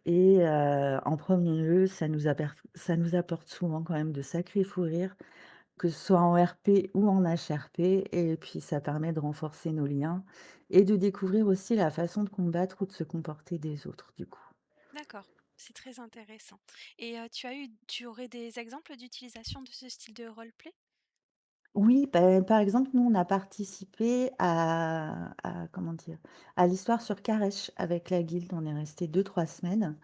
Et en premier lieu, ça nous apporte souvent quand même de sacrés fous rires, que ce soit en RP ou en HRP, et puis ça permet de renforcer nos liens et de découvrir aussi la façon de combattre ou de se comporter des autres, du coup.
d'accord. C'est très intéressant. Et tu aurais des exemples d'utilisation de ce style de roleplay?
Oui, bah, par exemple, nous, on a participé comment dire? À l'histoire sur Karesh avec la guilde. On est resté 2 3 semaines.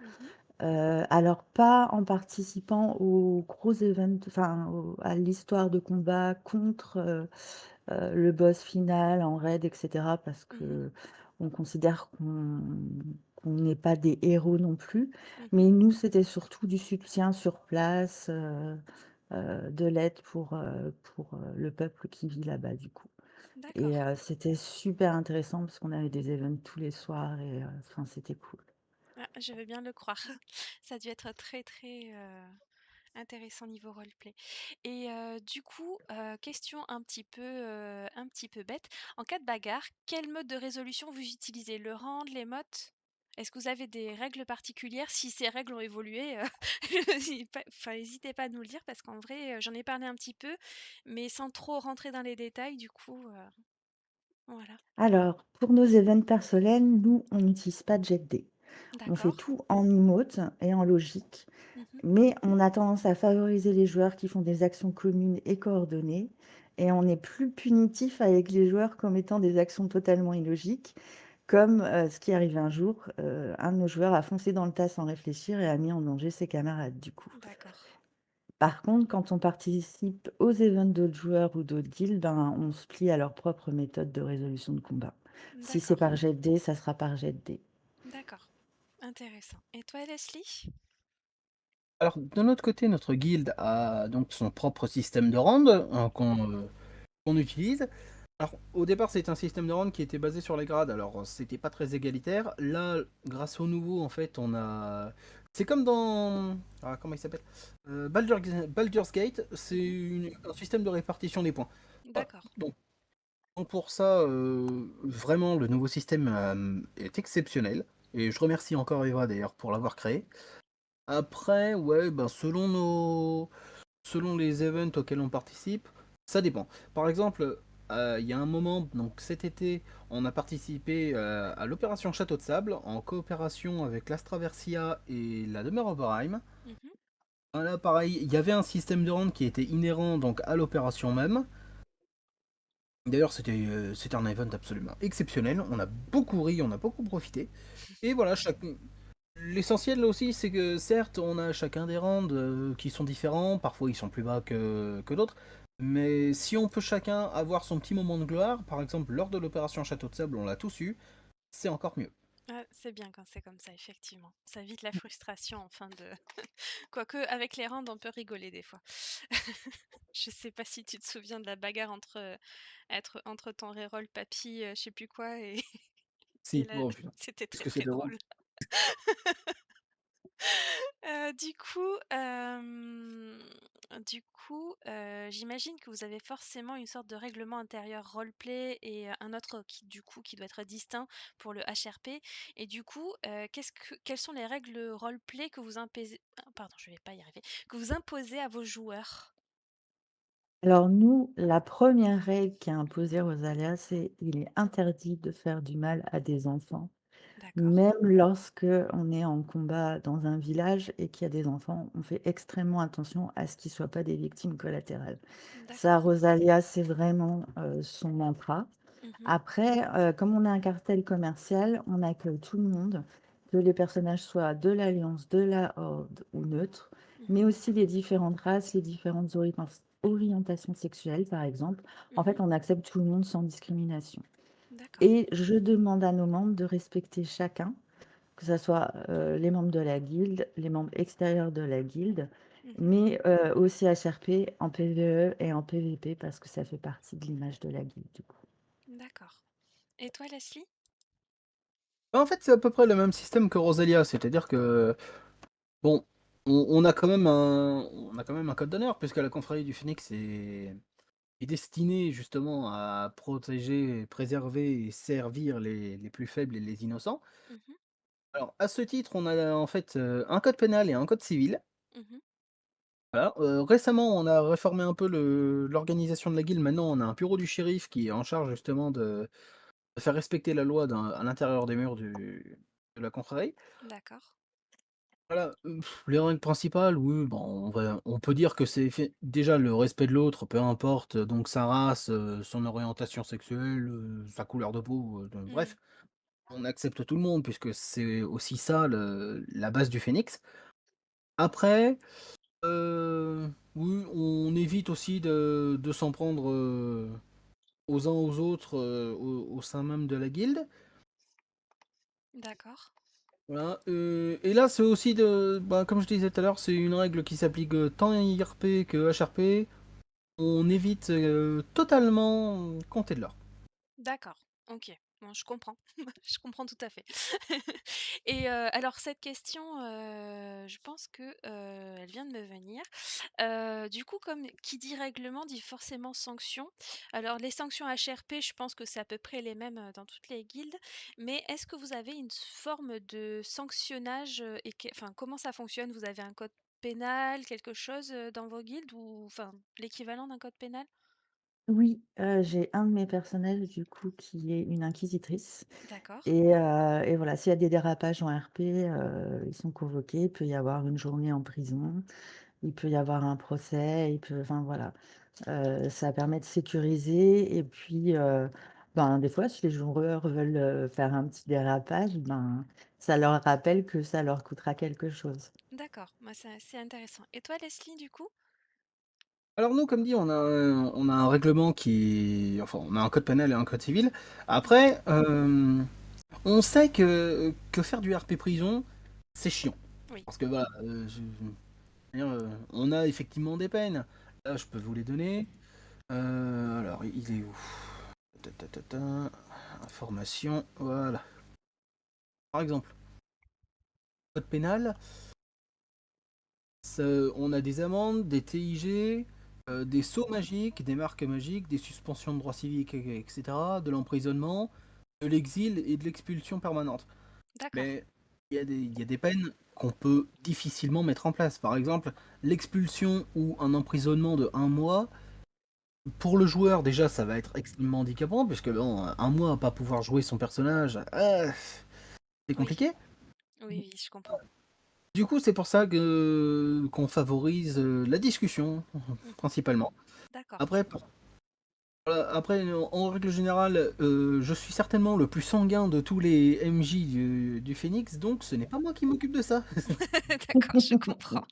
Mmh.
Alors pas en participant aux gros events, enfin, à l'histoire de combat contre, le boss final en raid et cetera, parce
Mmh.
qu'on considère qu'on n'est pas des héros non plus.
Mmh.
Mais nous, c'était surtout du soutien sur place, de l'aide pour le peuple qui vit là-bas, du coup. Et
D'accord.
c'était super intéressant parce qu'on avait des events tous les soirs et enfin, c'était cool.
Ah, je veux bien le croire. Ça a dû être très, très, intéressant niveau roleplay. Et du coup, question un petit peu bête. En cas de bagarre, quel mode de résolution vous utilisez? Le rand, l'émote? Est-ce que vous avez des règles particulières? Si ces règles ont évolué, n'hésitez pas à nous le dire parce qu'en vrai, j'en ai parlé un petit peu, mais sans trop rentrer dans les détails, du coup, voilà.
Alors, pour nos events personnels, nous, on n'utilise pas de jet de dés. On fait
D'accord.
tout en emote et en logique,
Mmh.
mais on a tendance à favoriser les joueurs qui font des actions communes et coordonnées, et on est plus punitif avec les joueurs commettant des actions totalement illogiques, comme ce qui est arrivé un jour, un de nos joueurs a foncé dans le tas sans réfléchir et a mis en danger ses camarades, du coup.
D'accord.
Par contre, quand on participe aux events d'autres joueurs ou d'autres guildes, ben, on se plie à leur propre méthode de résolution de combat. Si c'est
D'accord.
par jet de dés, ça sera par jet de dés.
D'accord. Intéressant. Et toi, Leslie?
Alors de notre côté, notre guilde a donc son propre système de round, qu'on utilise. Alors, au départ, c'est un système de round qui était basé sur les grades, alors c'était pas très égalitaire. Là, grâce au nouveau, en fait, on a. C'est comme dans. Ah, comment il s'appelle Baldur's Gate, c'est
Mmh.
un système de répartition des points. Voilà.
D'accord.
Donc pour ça, vraiment, le nouveau système est exceptionnel. Et je remercie encore Eva d'ailleurs pour l'avoir créé. Après, ouais, ben, selon les events auxquels on participe, ça dépend. Par exemple, il y a un moment, donc cet été, on a participé à l'opération Château de Sable en coopération avec l'Astraversia et la demeure Oberheim.
Mmh.
Là, pareil, il y avait un système de rente qui était inhérent donc à l'opération même. D'ailleurs, c'était un event absolument exceptionnel. On a beaucoup ri, on a beaucoup profité. Et voilà, l'essentiel aussi, c'est que certes, on a chacun des rangs qui sont différents, parfois ils sont plus bas que d'autres, mais si on peut chacun avoir son petit moment de gloire, par exemple lors de l'opération Château de Sable, on l'a tous eu, c'est encore mieux.
Ah, c'est bien quand c'est comme ça, effectivement. Ça évite la frustration en fin de. Quoique, avec les rangs, on peut rigoler des fois. Je sais pas si tu te souviens de la bagarre entre ton reroll papy, je sais plus quoi, et, et
Si,
là,
oh putain,
c'était
qu'est-ce
très
que c'est
très
drôle.
drôle. Du coup, j'imagine que vous avez forcément une sorte de règlement intérieur roleplay et un autre qui doit être distinct pour le HRP. Et du coup, quelles sont les règles roleplay que vous imposez, pardon, je vais pas y arriver, que vous imposez à vos joueurs?
Alors nous, la première règle qui est imposée à Rosalia, c'est il est interdit de faire du mal à des enfants.
D'accord,
Même lorsque on est en combat dans un village et qu'il y a des enfants, on fait extrêmement attention à ce qu'ils ne soient pas des victimes collatérales. Ça,
d'accord.
Rosalia, c'est vraiment son mantra.
Mmh.
Après, comme on est un cartel commercial, on accueille tout le monde, que les personnages soient de l'Alliance, de la Horde ou neutres, mais
Mmh.
aussi les différentes races, les différentes orientations sexuelles, par exemple. En
Mmh.
fait, on accepte tout le monde sans discrimination.
D'accord.
Et je demande à nos membres de respecter chacun, que ce soit les membres de la guilde, les membres extérieurs de la guilde,
Mmh.
mais aussi HRP en PvE et en PvP parce que ça fait partie de l'image de la guilde, du coup.
D'accord. Et toi, Leslie?
Bah, en fait, c'est à peu près le même système que Rosalia, c'est-à-dire que, bon, on a quand même un code d'honneur, puisque la confrérie du Phénix est destinée justement à protéger, préserver et servir les plus faibles et les innocents.
Mmh.
Alors, à ce titre, on a en fait un code pénal et un code civil.
Mmh.
Voilà, récemment, on a réformé un peu l'organisation de la guilde. Maintenant, on a un bureau du shérif qui est en charge justement de faire respecter la loi à l'intérieur des murs de la confrérie.
D'accord.
Voilà, les règles principales, oui, bon, on peut dire que c'est déjà le respect de l'autre, peu importe, donc sa race, son orientation sexuelle, sa couleur de peau,
Mmh.
bref, on accepte tout le monde puisque c'est aussi ça la base du Phénix. Après, oui, on évite aussi de s'en prendre, aux uns aux autres, au sein même de la guilde.
D'accord.
Voilà, et là, c'est aussi comme je disais tout à l'heure, c'est une règle qui s'applique, tant IRP que HRP. On évite, totalement compter de l'or.
D'accord, OK. Bon, je comprends. Je comprends tout à fait. Et alors cette question, je pense que, elle vient de me venir. Du coup, comme qui dit règlement dit forcément sanction. Alors les sanctions HRP, je pense que c'est à peu près les mêmes, dans toutes les guildes, mais est-ce que vous avez une forme de sanctionnage, et enfin, comment ça fonctionne? Vous avez un code pénal, quelque chose, dans vos guildes ou enfin, l'équivalent d'un code pénal?
Oui, j'ai un de mes personnages, du coup, qui est une inquisitrice
D'accord,
et voilà, s'il y a des dérapages en RP, ils sont convoqués. Il peut y avoir une journée en prison, il peut y avoir un procès, enfin, voilà. Ça permet de sécuriser et puis, ben, des fois, si les joueurs veulent, faire un petit dérapage, ben, ça leur rappelle que ça leur coûtera quelque chose.
d'accord, moi c'est intéressant. Et toi Leslie, du coup?
Alors nous, comme dit, on a un règlement enfin, on a un code pénal et un code civil.
Mmh.
Après, on sait que faire du RP prison, c'est chiant.
Oui,
Parce que voilà, on a effectivement des peines. Là, je peux vous les donner. Alors, il est où? Ta, ta, ta, ta. Information, voilà. Par exemple, code pénal, on a des amendes, des TIG, des sauts magiques, des marques magiques, des suspensions de droits civiques, etc., de l'emprisonnement, de l'exil et de l'expulsion permanente.
d'accord.
Mais il y a des peines qu'on peut difficilement mettre en place. Par exemple, l'expulsion ou un emprisonnement de 1 mois. Pour le joueur, déjà, ça va être extrêmement handicapant, puisque bon, 1 mois à pas pouvoir jouer son personnage, c'est
Oui,
compliqué.
oui, oui, je comprends.
Du coup, c'est pour ça que qu'on favorise la discussion,
Mmh.
principalement.
D'accord.
Après, voilà, après, en règle générale, je suis certainement le plus sanguin de tous les MJ du Phoenix, donc ce n'est pas moi qui m'occupe de ça.
D'accord, je comprends.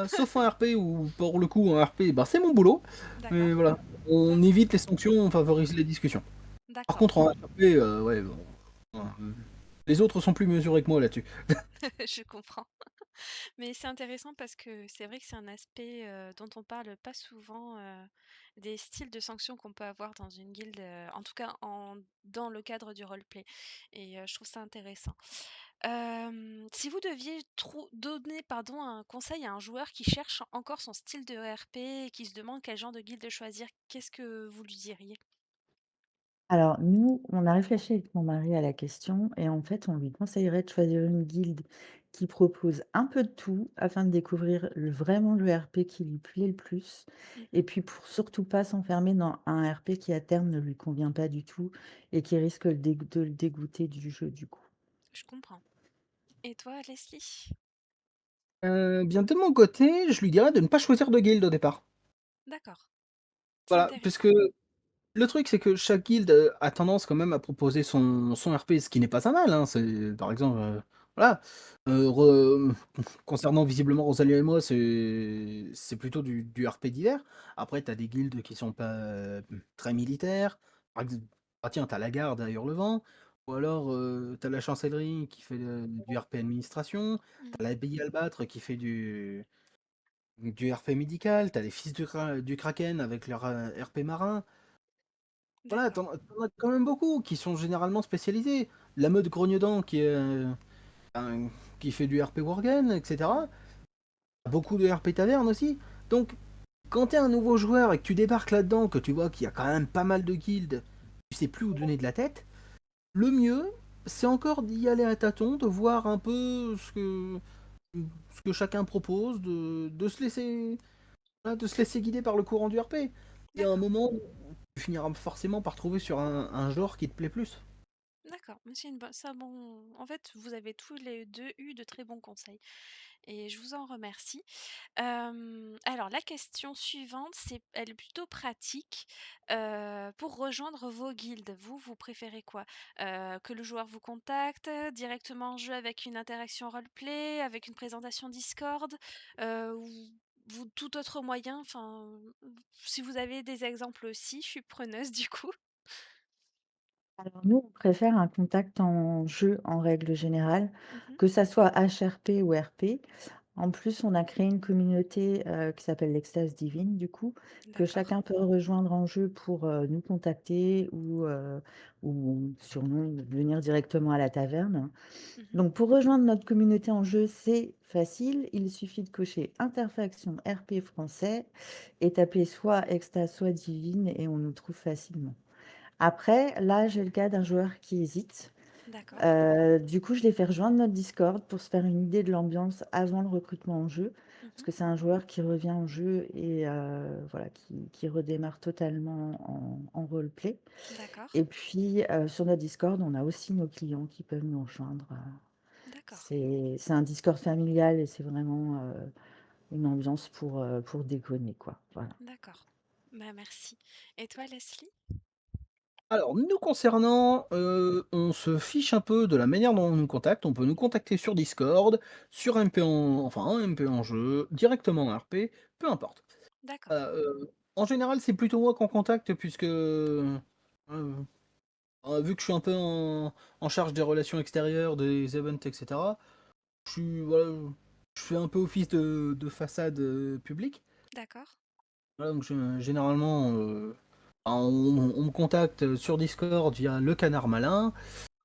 Sauf en RP, où pour le coup, en RP, bah, c'est mon boulot. Mais
D'accord,
voilà, on
d'accord,
évite les sanctions, on favorise les discussions. Par
d'accord.
contre, en RP, ouais, bon, les autres sont plus mesurés que moi là-dessus.
Je comprends. Mais c'est intéressant parce que c'est vrai que c'est un aspect, dont on parle pas souvent, des styles de sanctions qu'on peut avoir dans une guilde, en tout cas dans le cadre du roleplay et je trouve ça intéressant. Si vous deviez donner, pardon, un conseil à un joueur qui cherche encore son style de RP et qui se demande quel genre de guilde choisir, qu'est-ce que vous lui diriez?
Alors nous, on a réfléchi avec mon mari à la question et en fait, on lui conseillerait de choisir une guilde qui propose un peu de tout afin de découvrir vraiment le RP qui lui plaît le plus.
Mmh.
Et puis pour surtout pas s'enfermer dans un RP qui à terme ne lui convient pas du tout et qui risque de le dégoûter du jeu du coup.
Je comprends. Et toi, Leslie?
Bien de mon côté, je lui dirais de ne pas choisir de guilde au départ.
D'accord, c'est
Voilà,
intéressant.
puisque le truc, c'est que chaque guilde, a tendance quand même à proposer son RP, ce qui n'est pas un mal, hein. C'est par exemple, voilà, re concernant visiblement Rosalia et moi, c'est plutôt du RP divers. Après, tu as des guildes qui sont pas, très militaires. Par exemple, ah tiens, tu as la garde à Hurlevent, ou alors, tu as la chancellerie qui fait, du RP administration, tu
Mmh.
as l'abbaye Albâtre qui fait du RP médical, tu as les fils du Kraken avec leur, RP marin. Voilà,
D'accord.
tu as quand même beaucoup qui sont généralement spécialisés. La mode Grognedan qui fait du RP Worgen,
Mmh.
etc. Beaucoup de RP Taverne aussi. Donc, quand t'es un nouveau joueur et que tu débarques là-dedans, que tu vois qu'il y a quand même pas mal de guildes, tu sais plus où donner de la tête, le mieux, c'est encore d'y aller à tâtons, de voir un peu ce que chacun propose, de se laisser, voilà, de se laisser guider par le courant du RP. Et à un
D'accord.
moment, tu finiras forcément par trouver sur un genre qui te plaît plus.
D'accord, mais c'est une bonne ça bon en fait, vous avez tous les 2 eu de très bons conseils et je vous en remercie. Alors la question suivante, elle est plutôt pratique. Pour rejoindre vos guildes, vous préférez quoi? Que le joueur vous contacte, directement en jeu avec une interaction roleplay, avec une présentation Discord, ou tout autre moyen? Enfin, si vous avez des exemples aussi, je suis preneuse du coup.
Alors nous, on préfère un contact en jeu en règle générale,
Mmh.
que ça soit HRP ou RP. En plus, on a créé une communauté qui s'appelle l'Extase Divine, du coup, que
D'accord.
chacun peut rejoindre en jeu pour nous contacter ou sinon venir directement à la taverne.
Mmh.
Donc, pour rejoindre notre communauté en jeu, c'est facile. Il suffit de cocher Interfaction RP français et taper soit Extase, soit Divine et on nous trouve facilement. Après, là, j'ai le cas d'un joueur qui hésite.
D'accord.
Du coup, je l'ai fait rejoindre notre Discord pour se faire une idée de l'ambiance avant le recrutement en jeu. Parce
Mmh.
que c'est un joueur qui revient en jeu et voilà, qui redémarre totalement en roleplay.
D'accord.
Et puis, sur notre Discord, on a aussi nos clients qui peuvent nous rejoindre.
D'accord.
C'est un Discord familial et c'est vraiment une ambiance pour déconner, quoi. Voilà.
D'accord. Bah, merci. Et toi, Leslie?
Alors, nous concernant, on se fiche un peu de la manière dont on nous contacte. On peut nous contacter sur Discord, sur MP un MP en jeu, directement en RP, peu importe.
D'accord.
Voilà, en général, c'est plutôt moi qu'on contacte puisque, vu que je suis un peu en charge des relations extérieures, des events, et cetera, voilà, je fais un peu office de façade, publique.
D'accord.
Voilà, donc généralement, on me contacte sur Discord via Le Canard Malin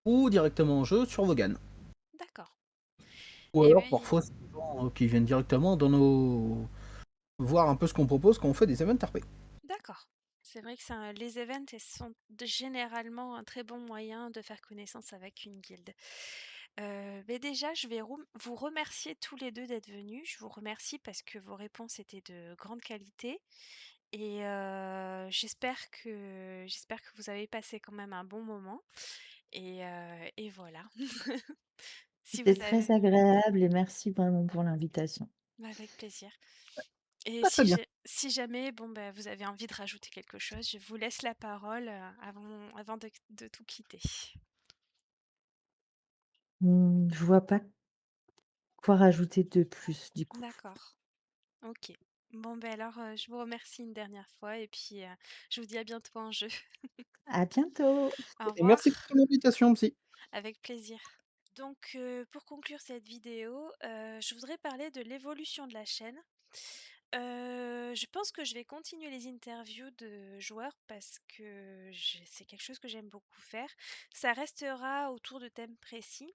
ou directement en jeu sur Vaughan.
D'accord.
Ou
Et
alors
oui,
parfois c'est des gens qui viennent directement dans nos voir un peu ce qu'on propose quand on fait des events RP.
d'accord. C'est vrai que les events sont généralement un très bon moyen de faire connaissance avec une guilde. Mais déjà, je vais vous remercier tous les deux d'être venus. Je vous remercie parce que vos réponses étaient de grande qualité. Et j'espère que vous avez passé quand même un bon moment. Et voilà. Si
C'était
vous
très
avez,
agréable et merci vraiment pour l'invitation.
bah, avec plaisir. Et
Ah, très bien.
si jamais, bon, bah, vous avez envie de rajouter quelque chose, je vous laisse la parole avant de tout quitter.
Je vois pas quoi rajouter de plus, du coup.
D'accord. Ok. Bon, ben alors, je vous remercie une dernière fois et puis je vous dis à bientôt en jeu.
À bientôt.
Au
Et merci pour
revoir.
ton invitation, Psy.
Avec plaisir. Donc, pour conclure cette vidéo, je voudrais parler de l'évolution de la chaîne. Je pense que je vais continuer les interviews de joueurs parce que c'est quelque chose que j'aime beaucoup faire. Ça restera autour de thèmes précis.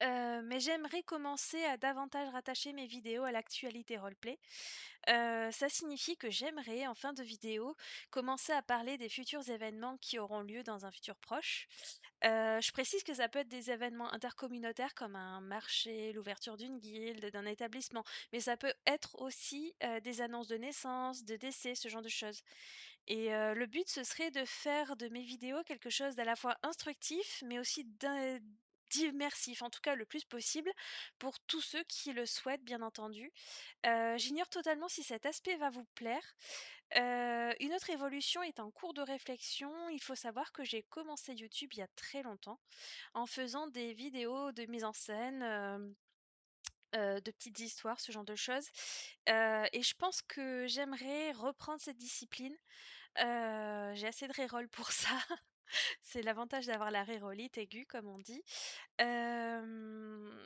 Mais j'aimerais commencer à davantage rattacher mes vidéos à l'actualité roleplay. Ça signifie que j'aimerais, en fin de vidéo, commencer à parler des futurs événements qui auront lieu dans un futur proche. Je précise que ça peut être des événements intercommunautaires comme un marché, l'ouverture d'une guilde, d'un établissement, mais ça peut être aussi, des annonces de naissance, de décès, ce genre de choses. Et le but, ce serait de faire de mes vidéos quelque chose d'à la fois instructif, mais aussi d'immersif, en tout cas le plus possible, pour tous ceux qui le souhaitent, bien entendu. J'ignore totalement si cet aspect va vous plaire. Une autre évolution est en cours de réflexion. Il faut savoir que j'ai commencé YouTube il y a très longtemps, en faisant des vidéos de mise en scène, de petites histoires, ce genre de choses. Et je pense que j'aimerais reprendre cette discipline. J'ai assez de reroll pour ça. C'est l'avantage d'avoir la rérolite aiguë, comme on dit.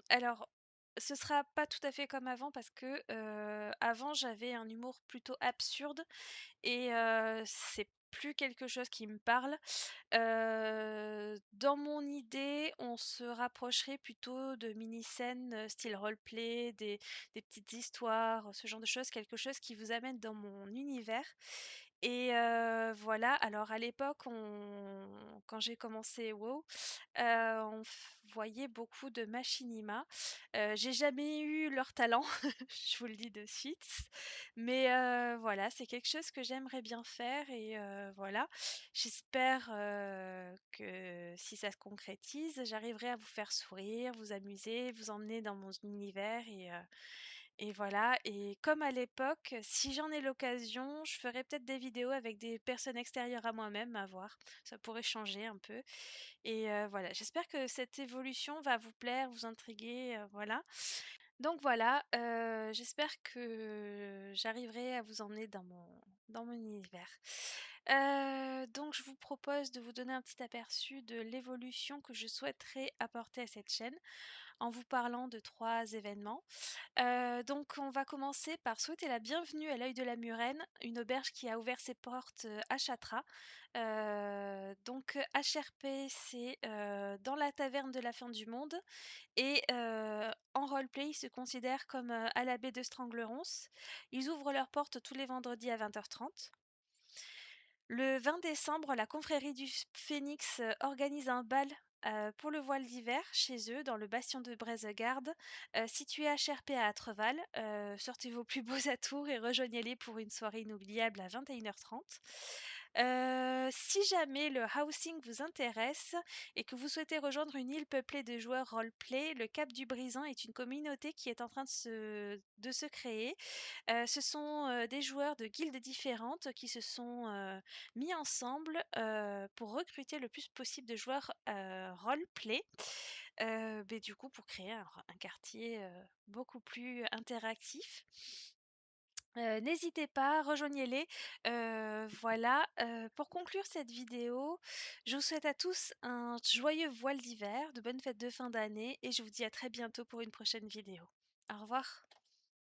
Alors, ce sera pas tout à fait comme avant parce que, avant j'avais un humour plutôt absurde et c'est plus quelque chose qui me parle. Dans mon idée, on se rapprocherait plutôt de mini-scènes, style roleplay, des petites histoires, ce genre de choses, quelque chose qui vous amène dans mon univers et voilà. Alors à l'époque, on quand j'ai commencé WoW, on voyait beaucoup de machinima. J'ai jamais eu leur talent, je vous le dis de suite, mais voilà, c'est quelque chose que j'aimerais bien faire et voilà. J'espère, que si ça se concrétise, j'arriverai à vous faire sourire, vous amuser, vous emmener dans mon univers et voilà. Et comme à l'époque, si j'en ai l'occasion, je ferai peut-être des vidéos avec des personnes extérieures à moi-même, à voir. Ça pourrait changer un peu et voilà. J'espère que cette évolution va vous plaire, vous intriguer, voilà. Donc voilà, j'espère que j'arriverai à vous emmener dans mon univers. Donc je vous propose de vous donner un petit aperçu de l'évolution que je souhaiterais apporter à cette chaîne, en vous parlant de 3 événements. Donc on va commencer par souhaiter la bienvenue à l'Œil de la Murène, une auberge qui a ouvert ses portes, à Châtras. Donc HRP, c'est, dans la taverne de la fin du monde et en roleplay, ils se considèrent comme, à la baie de Stranglerons. Ils ouvrent leurs portes tous les vendredis à 20h30. Le 20 décembre, la confrérie du Phénix, organise un bal, pour le voile d'hiver chez eux dans le bastion de Brézegarde, situé à Cherpé à Atreval. Sortez vos plus beaux atours et rejoignez-les pour une soirée inoubliable à 21h30. Si jamais le housing vous intéresse et que vous souhaitez rejoindre une île peuplée de joueurs roleplay, le Cap du Brisant est une communauté qui est en train de se créer. Ce sont, des joueurs de guildes différentes qui se sont, mis ensemble, pour recruter le plus possible de joueurs, roleplay. Beh, du coup, pour créer un quartier, beaucoup plus interactif. N'hésitez pas, rejoignez-les. Voilà, pour conclure cette vidéo, je vous souhaite à tous un joyeux voile d'hiver, de bonnes fêtes de fin d'année et je vous dis à très bientôt pour une prochaine vidéo. Au revoir.